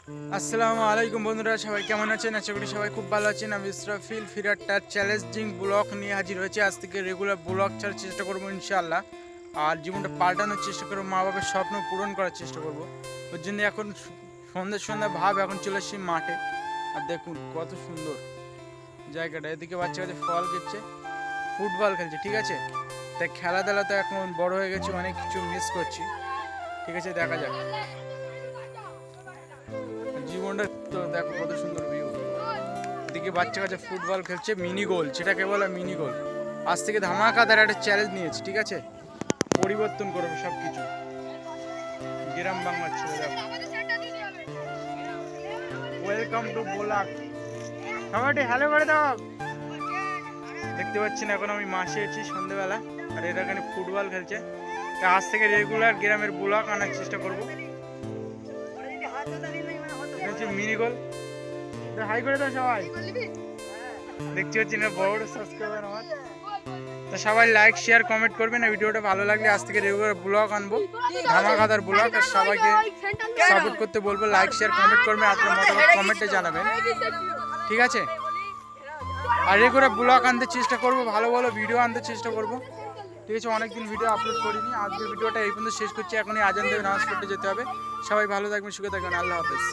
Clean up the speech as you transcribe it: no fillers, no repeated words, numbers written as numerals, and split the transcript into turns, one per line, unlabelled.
আসসালামু আলাইকুম বন্ধুরা, সবাই কেমন আছেন? আশা করি সবাই খুব ভালো আছেন। আমি ইসরাফিল ফিরাট্টার চ্যালেঞ্জিং ব্লগ নিয়ে হাজির হয়েছি। আজ থেকে রেগুলার ব্লগ ছাড়ার চেষ্টা করবো ইনশাআল্লাহ। আর জীবনটা পাল্টানোর চেষ্টা করবো, মা বাবার স্বপ্ন পূরণ করার চেষ্টা করবো। ওর জন্য এখন সন্ধ্যা ভাব এখন চলে এসেছি মাঠে। আর দেখুন কত সুন্দর জায়গাটা। এদিকে বাচ্চা কাছে ফল খেচ্ছে, ফুটবল খেলছে, ঠিক আছে। তাই খেলাধুলা তো এখন বড় হয়ে গেছে, অনেক কিছু মিস করছি, ঠিক আছে। দেখা যাক জীবনটা। তো দেখো কত সুন্দর ভিউ। এদিকে বাচ্চা কাছে ফুটবল খেলছে, মিনি গোল, যেটাকে বলে মিনি গোল। আজ থেকে ধামাকাদার একটা চ্যালেঞ্জ নিয়েছি, ঠিক আছে। পরিবর্তন করবো সব কিছু। গ্রাম বাংলার ছেলে দেখো। Welcome to Bolak. সবাই হ্যালো করে দাও। দেখতে পাচ্ছেন এখন আমি মাসে এসেছি সন্ধ্যেবেলা, আর এরা এখানে ফুটবল খেলছে। তা আজ থেকে রেগুলার গ্রামের ব্লগ আনার চেষ্টা করবো। মিনি গোল, হাই করে দাও সবাই। দেখতে পাচ্ছি না, বড় সাবস্ক্রাইবার আমার। তো সবাই লাইক শেয়ার কমেন্ট করবেন। ভিডিওটা ভালো লাগলে আজ থেকে রেগুলার ব্লগ আনবো, ধামাকাদার ব্লগ। আর সবাইকে সাপোর্ট করতে বলবো, লাইক শেয়ার কমেন্ট করবেন, আপনার মতামত কমেন্টে জানাবেন, ঠিক আছে। আর রেগুলার ব্লগ আনতে চেষ্টা করবো, ভালো ভালো ভিডিও আনতে চেষ্টা করবো, ঠিক আছে। অনেকদিন ভিডিও আপলোড করিনি। আজকের ভিডিওটা এই পর্যন্ত শেষ করছি। এখনই আজান দেবে, নামাজ পড়তে যেতে হবে। সবাই ভালো থাকবেন, সুখে থাকবেন, আল্লাহ হাফেজ।